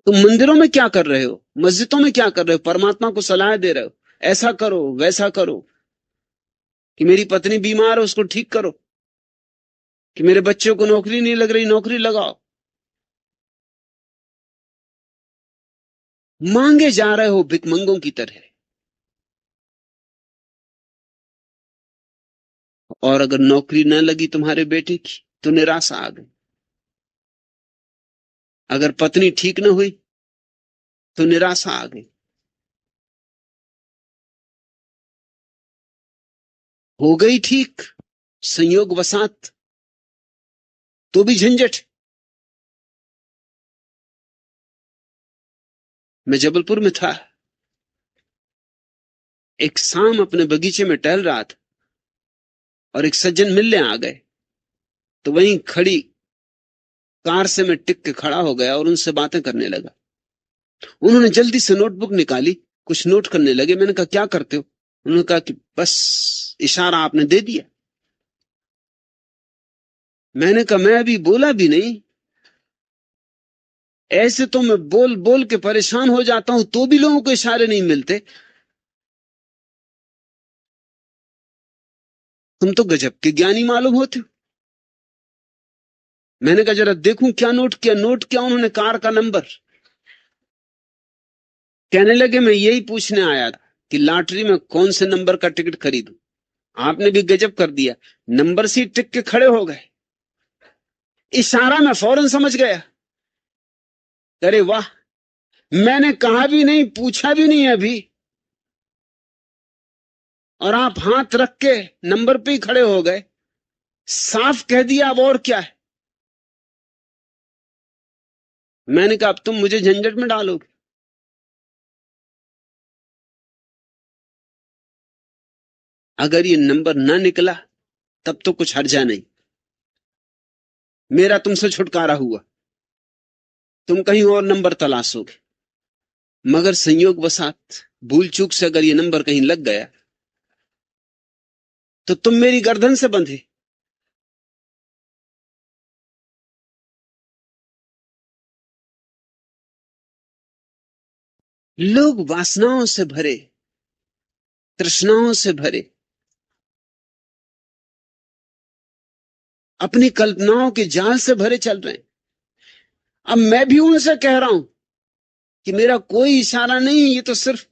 तुम मंदिरों में क्या कर रहे हो, मस्जिदों में क्या कर रहे हो, परमात्मा को सलाह दे रहे हो ऐसा करो वैसा करो, कि मेरी पत्नी बीमार है उसको ठीक करो, कि मेरे बच्चों को नौकरी नहीं लग रही नौकरी लगाओ। मांगे जा रहे हो भिकमंगों की तरह। और अगर नौकरी न लगी तुम्हारे बेटे की तो निराशा आ गई, अगर पत्नी ठीक न हुई तो निराशा आ गई, हो गई ठीक संयोग वसात तो भी झंझट। मैं जबलपुर में था, एक शाम अपने बगीचे में टहल रहा था और एक सज्जन मिलने आ गए। तो वहीं खड़ी कार से मैं टिक के खड़ा हो गया और उनसे बातें करने लगा। उन्होंने जल्दी से नोटबुक निकाली, कुछ नोट करने लगे। मैंने कहा क्या करते हो? उन्होंने कहा कि बस इशारा आपने दे दिया। मैंने कहा मैं अभी बोला भी नहीं, ऐसे तो मैं बोल बोल के परेशान हो जाता हूं तो भी लोगों को इशारे नहीं मिलते। तुम तो गजब के ज्ञानी मालूम होते हो। मैंने कहा जरा देखूं क्या नोट किया। नोट किया उन्होंने कार का नंबर। कहने लगे मैं यही पूछने आया था कि लॉटरी में कौन से नंबर का टिकट खरीदूं। आपने भी गजब कर दिया, नंबर सी टिक के खड़े हो गए। इशारा मैं फौरन समझ गया। अरे वाह, मैंने कहा भी नहीं पूछा भी नहीं अभी, और आप हाथ रख के नंबर पे ही खड़े हो गए। साफ कह दिया, अब और क्या है। मैंने कहा अब तुम मुझे झंझट में डालोगे। अगर ये नंबर ना निकला तब तो कुछ हर्जा नहीं, मेरा तुमसे छुटकारा हुआ। तुम कहीं और नंबर तलाशोगे। मगर संयोग वसात भूल चूक से अगर ये नंबर कहीं लग गया तो तुम मेरी गर्दन से बंधे। लोग वासनाओं से भरे, तृष्णाओं से भरे, अपनी कल्पनाओं के जाल से भरे चल रहे हैं। अब मैं भी उनसे कह रहा हूं कि मेरा कोई इशारा नहीं है, ये तो सिर्फ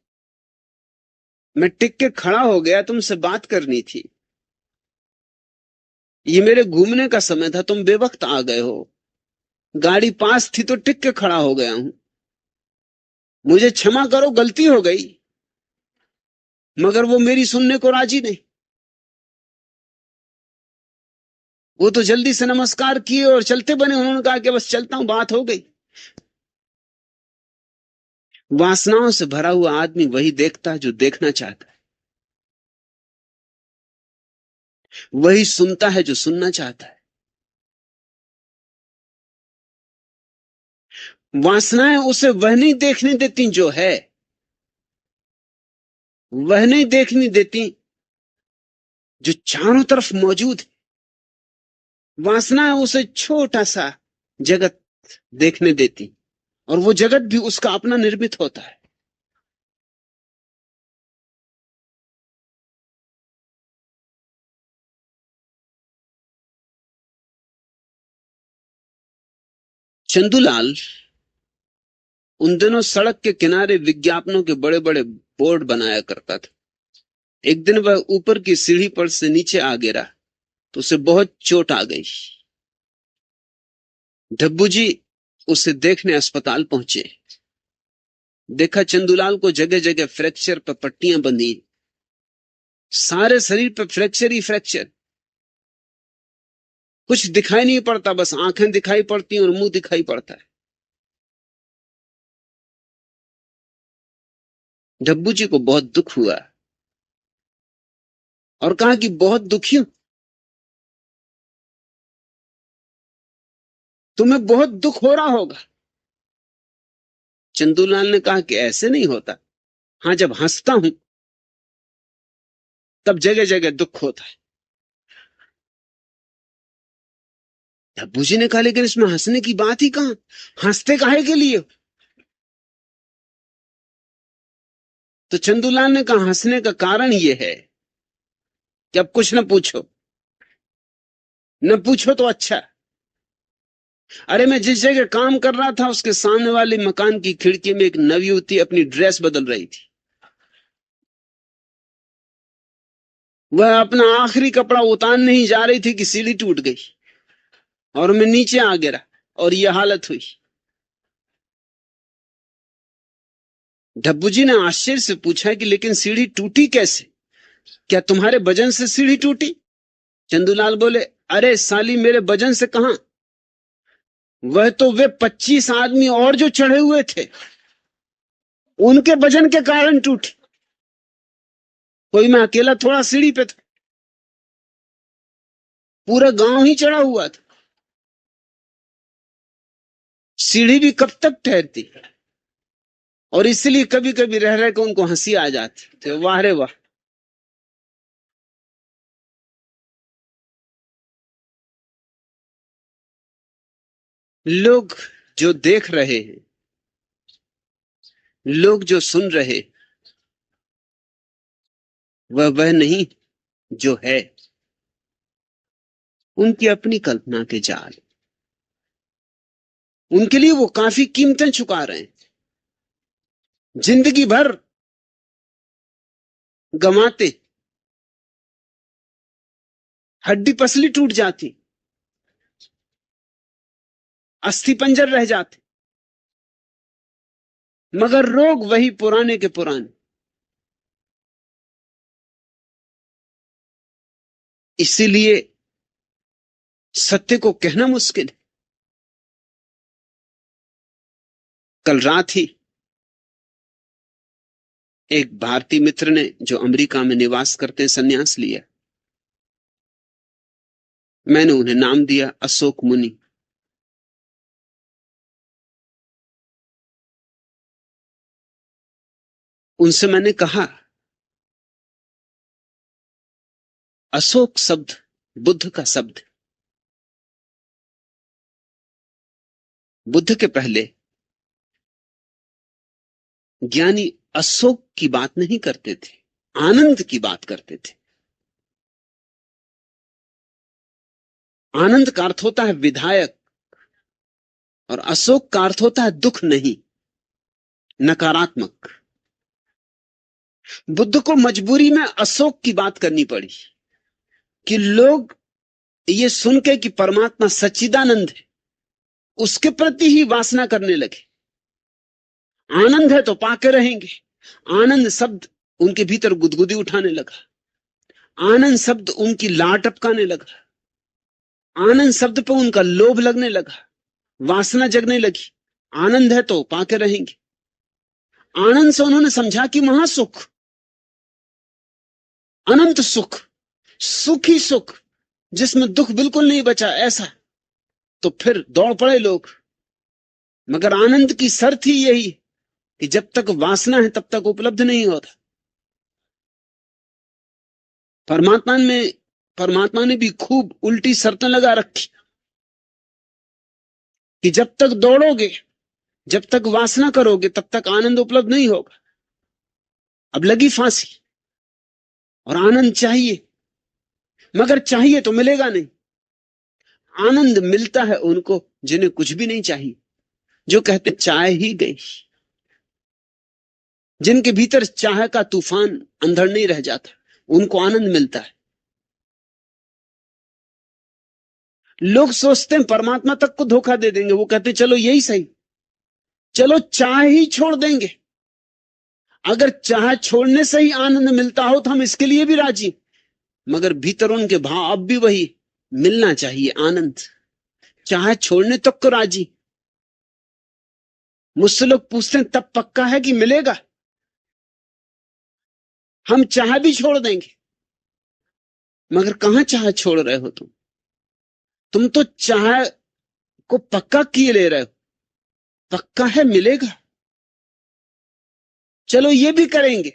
मैं टिक के खड़ा हो गया, तुमसे बात करनी थी, ये मेरे घूमने का समय था, तुम बेवक्त आ गए हो। गाड़ी पास थी तो टिक के खड़ा हो गया हूं। मुझे क्षमा करो, गलती हो गई। मगर वो मेरी सुनने को राजी नहीं। वो तो जल्दी से नमस्कार किए और चलते बने। उन्होंने कहा कि बस चलता हूं, बात हो गई। वासनाओं से भरा हुआ आदमी वही देखता है जो देखना चाहता है, वही सुनता है जो सुनना चाहता है। वासनाएं उसे वह नहीं देखने देती जो है, वह नहीं देखने देती जो चारों तरफ मौजूद है। वासनाएं उसे छोटा सा जगत देखने देती, और वो जगत भी उसका अपना निर्मित होता है। चंदूलाल उन दिनों सड़क के किनारे विज्ञापनों के बड़े बड़े बोर्ड बनाया करता था। एक दिन वह ऊपर की सीढ़ी पर से नीचे आ गिरा तो उसे बहुत चोट आ गई। डब्बू जी उसे देखने अस्पताल पहुंचे। देखा चंदूलाल को जगह जगह फ्रैक्चर पर पट्टियां बंधी, सारे शरीर पर फ्रैक्चर ही फ्रैक्चर। कुछ दिखाई नहीं पड़ता, बस आंखें दिखाई पड़ती और मुंह दिखाई पड़ता है। डब्बू जी को बहुत दुख हुआ और कहा कि बहुत दुखी हूं। तुम्हें बहुत दुख हो रहा होगा। चंदूलाल ने कहा कि ऐसे नहीं होता, हाँ जब हंसता हूं तब जगह जगह दुख होता है। डब्बू जी ने कहा लेकिन इसमें हंसने की बात ही कहां, हंसते काहे के लिए? तो चंदूलाल ने कहा, हंसने का कारण यह है कि अब कुछ न पूछो, न पूछो तो अच्छा। अरे मैं जिस जगह काम कर रहा था उसके सामने वाले मकान की खिड़की में एक नवयुवती अपनी ड्रेस बदल रही थी। वह अपना आखिरी कपड़ा उतारने ही जा रही थी कि सीढ़ी टूट गई और मैं नीचे आ गिरा और यह हालत हुई। डब्बू जी ने आश्चर्य से पूछा कि लेकिन सीढ़ी टूटी कैसे? क्या तुम्हारे वजन से सीढ़ी टूटी? चंदूलाल बोले, अरे साली, मेरे वजन से कहां, वह तो वे 25 आदमी और जो चढ़े हुए थे उनके वजन के कारण टूटी। कोई मैं अकेला थोड़ा सीढ़ी पे था, पूरा गांव ही चढ़ा हुआ था। सीढ़ी भी कब तक ठहरती? और इसलिए कभी कभी रह रह के उनको हंसी आ जाती। तो वाह रे वाह। लोग जो देख रहे हैं, लोग जो सुन रहे, वह नहीं जो है। उनकी अपनी कल्पना के जाल, उनके लिए वो काफी कीमतें चुका रहे हैं। जिंदगी भर गमाते, हड्डी पसली टूट जाती, अस्थि पंजर रह जाते, मगर रोग वही पुराने के पुराने। इसीलिए सत्य को कहना मुश्किल है। कल रात ही एक भारतीय मित्र ने, जो अमेरिका में निवास करते हैं, संन्यास लिया। मैंने उन्हें नाम दिया अशोक मुनि। उनसे मैंने कहा, अशोक शब्द बुद्ध का शब्द। बुद्ध के पहले ज्ञानी अशोक की बात नहीं करते थे, आनंद की बात करते थे। आनंद का अर्थ होता है विधायक, और अशोक का अर्थ होता है दुख नहीं, नकारात्मक। बुद्ध को मजबूरी में अशोक की बात करनी पड़ी कि लोग ये सुन के कि परमात्मा सच्चिदानंद है, उसके प्रति ही वासना करने लगे। आनंद है तो पाके रहेंगे। आनंद शब्द उनके भीतर गुदगुदी उठाने लगा। आनंद शब्द उनकी लार टपकाने लगा। आनंद शब्द पे उनका लोभ लगने लगा, वासना जगने लगी। आनंद है तो पाके रहेंगे। आनंद से उन्होंने समझा कि महासुख, अनंत सुख, सुख ही सुख, जिसमें दुख बिल्कुल नहीं बचा, ऐसा। तो फिर दौड़ पड़े लोग। मगर आनंद की शर्त ही यही कि जब तक वासना है तब तक उपलब्ध नहीं होता। परमात्मा ने भी खूब उल्टी शर्तें लगा रखी कि जब तक दौड़ोगे, जब तक वासना करोगे, तब तक आनंद उपलब्ध नहीं होगा। अब लगी फांसी। और आनंद चाहिए, मगर चाहिए तो मिलेगा नहीं। आनंद मिलता है उनको जिन्हें कुछ भी नहीं चाहिए, जो कहते चाय ही गई, जिनके भीतर चाह का तूफान अंधड़ नहीं रह जाता, उनको आनंद मिलता है। लोग सोचते हैं परमात्मा तक को धोखा दे देंगे। वो कहते चलो यही सही, चलो चाह ही छोड़ देंगे। अगर चाह छोड़ने से ही आनंद मिलता हो तो हम इसके लिए भी राजी। मगर भीतर उनके भाव अब भी वही, मिलना चाहिए आनंद। चाह छोड़ने तक को राजी। मुझसे लोग पूछते हैं तब पक्का है कि मिलेगा? हम चाह भी छोड़ देंगे। मगर कहां चाह छोड़ रहे हो तुम तो चाह को पक्का किए ले रहे हो। पक्का है मिलेगा, चलो ये भी करेंगे।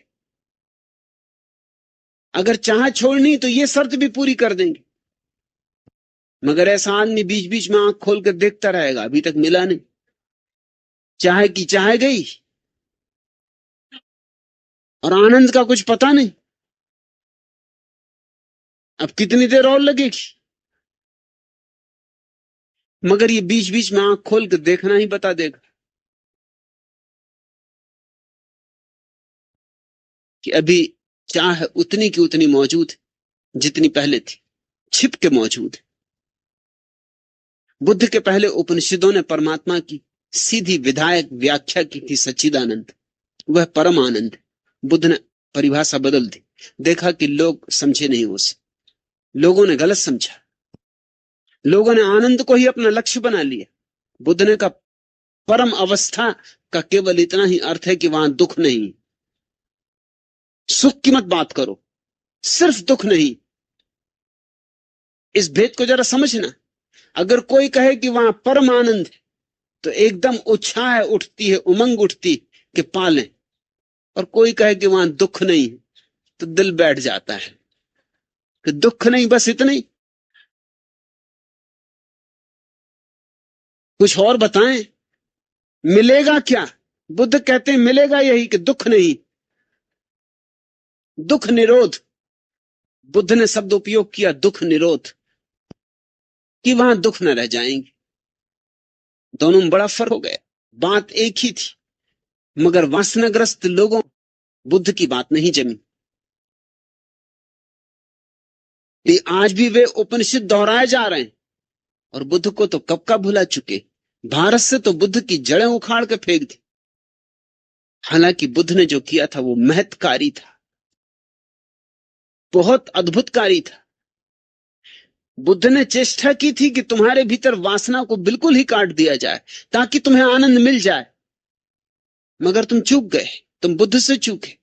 अगर चाह छोड़नी तो ये शर्त भी पूरी कर देंगे। मगर ऐसा आदमी बीच बीच में आंख खोल कर देखता रहेगा, अभी तक मिला नहीं। चाह की चाह गई और आनंद का कुछ पता नहीं। अब कितनी देर और लगेगी? मगर ये बीच बीच में आंख खोल कर देखना ही बता देगा कि अभी चाह उतनी की उतनी मौजूद है जितनी पहले थी, छिप के मौजूद है। बुद्ध के पहले उपनिषदों ने परमात्मा की सीधी विधायक व्याख्या की थी, सच्चिदानंद, वह परम आनंद है। बुद्ध ने परिभाषा बदल दी, देखा कि लोग समझे नहीं उसे, लोगों ने गलत समझा, लोगों ने आनंद को ही अपना लक्ष्य बना लिया। बुद्ध ने कहा परम अवस्था का केवल इतना ही अर्थ है कि वहां दुख नहीं। सुख की मत बात करो, सिर्फ दुख नहीं। इस भेद को जरा समझना। अगर कोई कहे कि वहां परम आनंद है तो एकदम उत्साह उठती है, उमंग उठती कि पालें। और कोई कहे कि वहां दुख नहीं है तो दिल बैठ जाता है कि दुख नहीं, बस इतना ही, कुछ और बताएं, मिलेगा क्या? बुद्ध कहते हैं मिलेगा यही कि दुख नहीं, दुख निरोध। बुद्ध ने शब्द उपयोग किया दुख निरोध, कि वहां दुख न रह जाएंगे। दोनों में बड़ा फर्क हो गया। बात एक ही थी, मगर वासनाग्रस्त लोगों बुद्ध की बात नहीं जमी। आज भी वे उपनिषद दोहराए जा रहे हैं और बुद्ध को तो कब का भुला चुके। भारत से तो बुद्ध की जड़ें उखाड़ के फेंक दी। हालांकि बुद्ध ने जो किया था वो महत्कारी था, बहुत अद्भुतकारी था। बुद्ध ने चेष्टा की थी कि तुम्हारे भीतर वासना को बिल्कुल ही काट दिया जाए ताकि तुम्हें आनंद मिल जाए, मगर तुम चूक गए। तुम बुद्ध से चूके,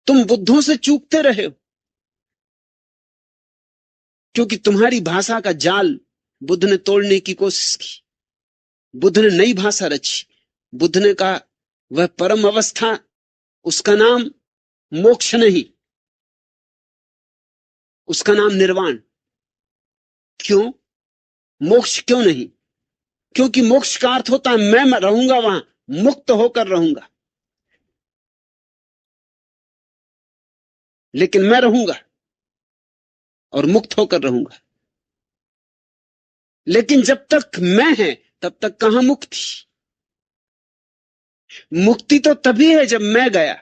तुम बुद्धों से चूकते रहे हो, क्योंकि तुम्हारी भाषा का जाल बुद्ध ने तोड़ने की कोशिश की। बुद्ध ने नई भाषा रची। बुद्ध ने कहा वह परम अवस्था, उसका नाम मोक्ष नहीं, उसका नाम निर्वाण। क्यों मोक्ष क्यों नहीं? क्योंकि मोक्ष का अर्थ होता है मैं रहूंगा वहां, मुक्त होकर रहूंगा। लेकिन मैं रहूंगा और मुक्त होकर रहूंगा। लेकिन जब तक मैं है तब तक कहां मुक्ति? मुक्ति तो तभी है जब मैं गया।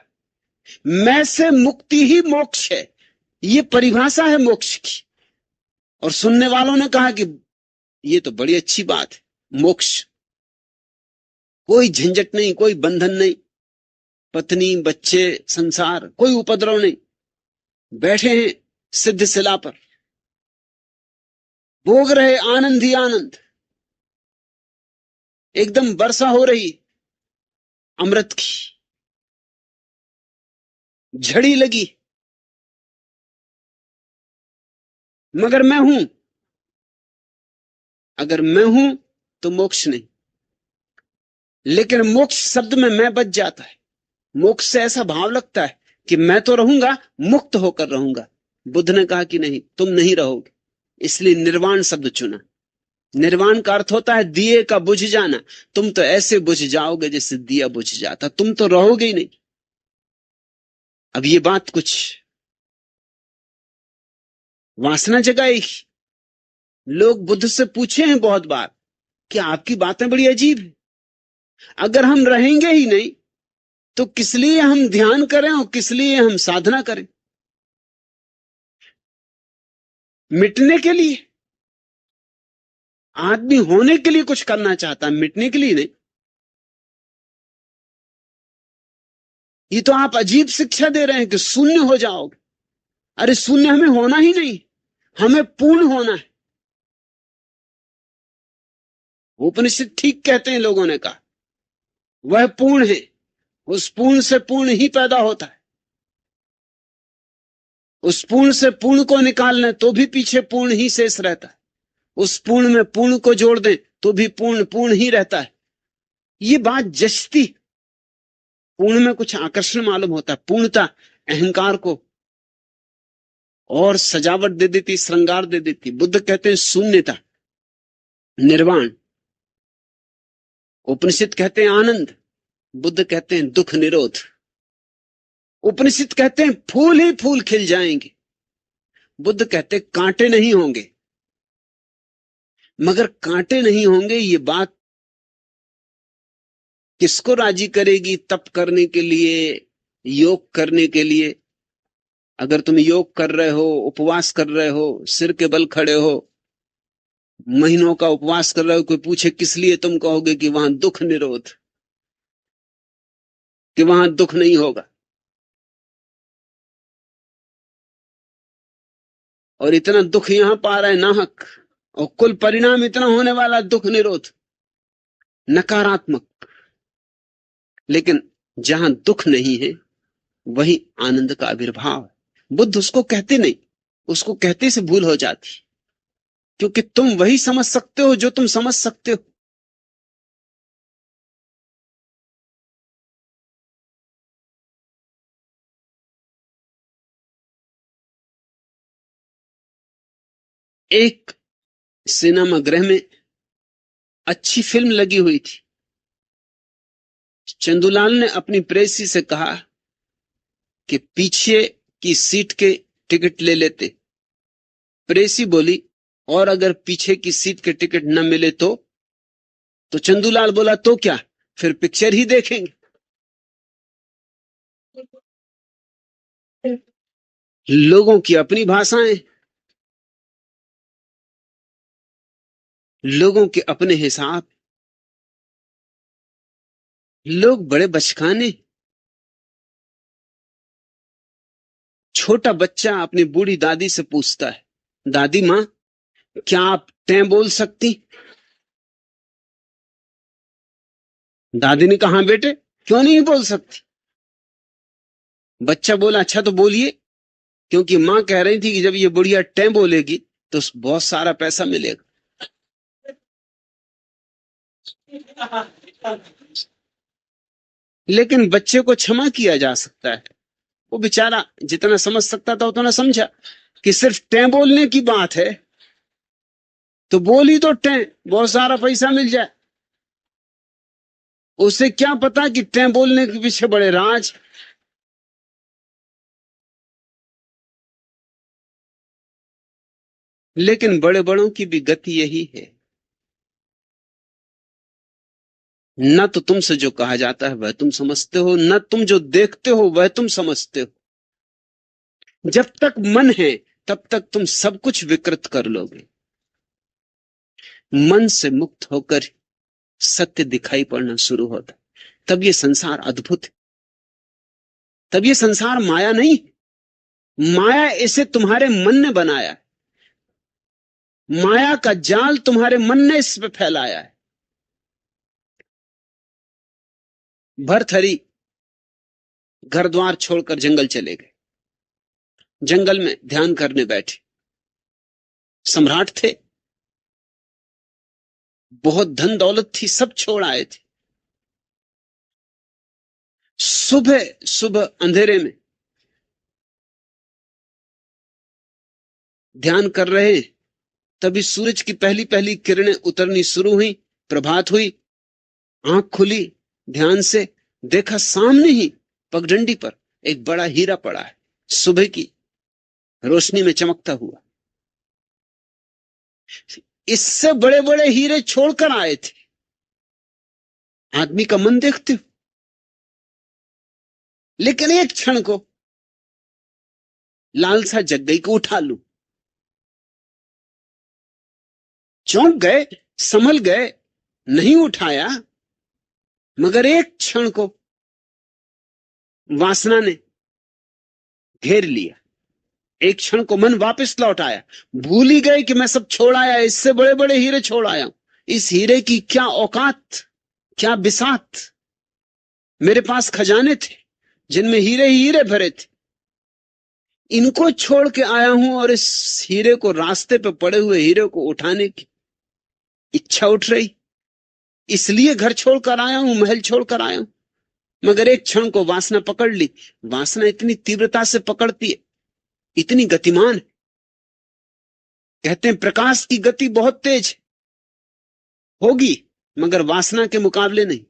मैं से मुक्ति ही मोक्ष है, ये परिभाषा है मोक्ष की। और सुनने वालों ने कहा कि ये तो बड़ी अच्छी बात है, मोक्ष, कोई झंझट नहीं, कोई बंधन नहीं, पत्नी बच्चे संसार, कोई उपद्रव नहीं, बैठे हैं सिद्ध शिला पर, भोग रहे आनंद ही आनंद, एकदम वर्षा हो रही अमृत की, झड़ी लगी, मगर मैं हूं। अगर मैं हूं तो मोक्ष नहीं। लेकिन मोक्ष शब्द में मैं बच जाता है। मोक्ष से ऐसा भाव लगता है कि मैं तो रहूंगा, मुक्त होकर रहूंगा। बुद्ध ने कहा कि नहीं, तुम नहीं रहोगे, इसलिए निर्वाण शब्द चुना। निर्वाण का अर्थ होता है दिए का बुझ जाना। तुम तो ऐसे बुझ जाओगे जैसे दिया बुझ जाता, तुम तो रहोगे ही नहीं। अब ये बात कुछ वासना जगाएगी। लोग बुद्ध से पूछे हैं बहुत बार कि आपकी बातें बड़ी अजीब है, अगर हम रहेंगे ही नहीं तो किस लिए हम ध्यान करें और किस लिए हम साधना करें? मिटने के लिए? आदमी होने के लिए कुछ करना चाहता है, मिटने के लिए नहीं। ये तो आप अजीब शिक्षा दे रहे हैं कि शून्य हो जाओगे। अरे शून्य हमें होना ही नहीं, हमें पूर्ण होना है। उपनिषद ठीक कहते हैं, लोगों ने कहा वह पूर्ण है, उस पूर्ण से पूर्ण ही पैदा होता है। उस पूर्ण से पूर्ण को निकाल लें तो भी पीछे पूर्ण ही शेष रहता है। उस पूर्ण में पूर्ण को जोड़ दें तो भी पूर्ण पूर्ण ही रहता है। ये बात जचती। पूर्ण में कुछ आकर्षण मालूम होता है। पूर्णता अहंकार को और सजावट दे देती, श्रृंगार दे देती। बुद्ध कहते हैं शून्यता, निर्वाण। उपनिषद कहते हैं आनंद, बुद्ध कहते हैं दुख निरोध। उपनिषद कहते हैं फूल ही फूल खिल जाएंगे, बुद्ध कहते कांटे नहीं होंगे। मगर कांटे नहीं होंगे ये बात किसको राजी करेगी तप करने के लिए, योग करने के लिए? अगर तुम योग कर रहे हो, उपवास कर रहे हो, सिर के बल खड़े हो, महीनों का उपवास कर रहे हो, कोई पूछे किस लिए, तुम कहोगे कि वहां दुख निरोध, कि वहां दुख नहीं होगा। और इतना दुख यहां पा रहे नाहक, और कुल परिणाम इतना होने वाला दुख निरोध, नकारात्मक। लेकिन जहां दुख नहीं है वही आनंद का आविर्भाव है। बुद्ध उसको कहते नहीं, उसको कहते से भूल हो जाती, क्योंकि तुम वही समझ सकते हो जो तुम समझ सकते हो। एक सिनेमा गृह में अच्छी फिल्म लगी हुई थी। चंदूलाल ने अपनी प्रेसी से कहा कि पीछे की सीट के टिकट ले लेते। प्रेसी बोली और अगर पीछे की सीट के टिकट न मिले तो चंदूलाल बोला तो क्या, फिर पिक्चर ही देखेंगे। लोगों की अपनी भाषाएं, लोगों के अपने हिसाब। लोग बड़े बचकाने। छोटा बच्चा अपनी बूढ़ी दादी से पूछता है, दादी मां क्या आप टें बोल सकती? दादी ने कहा, बेटे क्यों नहीं बोल सकती? बच्चा बोला, अच्छा तो बोलिए, क्योंकि मां कह रही थी कि जब ये बुढ़िया टें बोलेगी तो बहुत सारा पैसा मिलेगा। लेकिन बच्चे को क्षमा किया जा सकता है। वो बेचारा जितना समझ सकता था उतना समझा कि सिर्फ टें बोलने की बात है, तो बोली तो टें, बहुत सारा पैसा मिल जाए। उसे क्या पता कि टें बोलने के पीछे बड़े राज। लेकिन बड़े बड़ों की भी गति यही है, न तो तुमसे जो कहा जाता है वह तुम समझते हो, न तुम जो देखते हो वह तुम समझते हो। जब तक मन है तब तक तुम सब कुछ विकृत कर लोगे। मन से मुक्त होकर सत्य दिखाई पड़ना शुरू होता, तब ये संसार अद्भुत है। तब ये संसार माया नहीं, माया इसे तुम्हारे मन ने बनाया है। माया का जाल तुम्हारे मन ने इस पे फैलाया है। भर्तहरि घर द्वार छोड़कर जंगल चले गए। जंगल में ध्यान करने बैठे। सम्राट थे, बहुत धन दौलत थी, सब छोड़ आए थे। सुबह सुबह अंधेरे में ध्यान कर रहे हैं, तभी सूरज की पहली पहली किरणें उतरनी शुरू हुई। प्रभात हुई, आंख खुली, ध्यान से देखा सामने ही पगडंडी पर एक बड़ा हीरा पड़ा है, सुबह की रोशनी में चमकता हुआ। इससे बड़े बड़े हीरे छोड़कर आए थे। आदमी का मन देखते हो। लेकिन एक क्षण को लालसा जग गई कि उठा लूं। चौंक गए, संभल गए, नहीं उठाया। मगर एक क्षण को वासना ने घेर लिया। एक क्षण को मन वापस लौट आया। भूल ही गए कि मैं सब छोड़ आया, इससे बड़े बड़े हीरे छोड़ आया हूं। इस हीरे की क्या औकात, क्या बिसात। मेरे पास खजाने थे जिनमें हीरे ही हीरे भरे थे। इनको छोड़ के आया हूं और इस हीरे को, रास्ते पे पड़े हुए हीरे को उठाने की इच्छा उठ रही। इसलिए घर छोड़कर आया हूं, महल छोड़कर आया हूं। मगर एक क्षण को वासना पकड़ ली। वासना इतनी तीव्रता से पकड़ती है, इतनी गतिमान है। कहते हैं प्रकाश की गति बहुत तेज होगी, मगर वासना के मुकाबले नहीं।